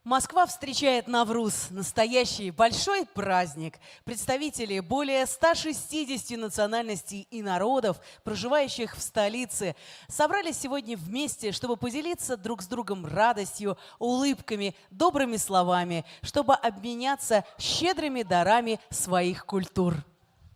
Москва встречает Навруз – настоящий большой праздник. Представители более 160 национальностей и народов, проживающих в столице, собрались сегодня вместе, чтобы поделиться друг с другом радостью, улыбками, добрыми словами, чтобы обменяться щедрыми дарами своих культур.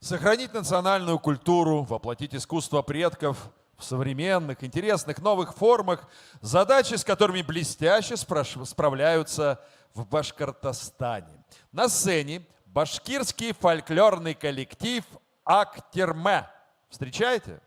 Сохранить национальную культуру, воплотить искусство предков в современных, интересных, новых формах – задачи, с которыми блестяще справляются в Башкортостане. На сцене башкирский фольклорный коллектив «Актерме». Встречаете?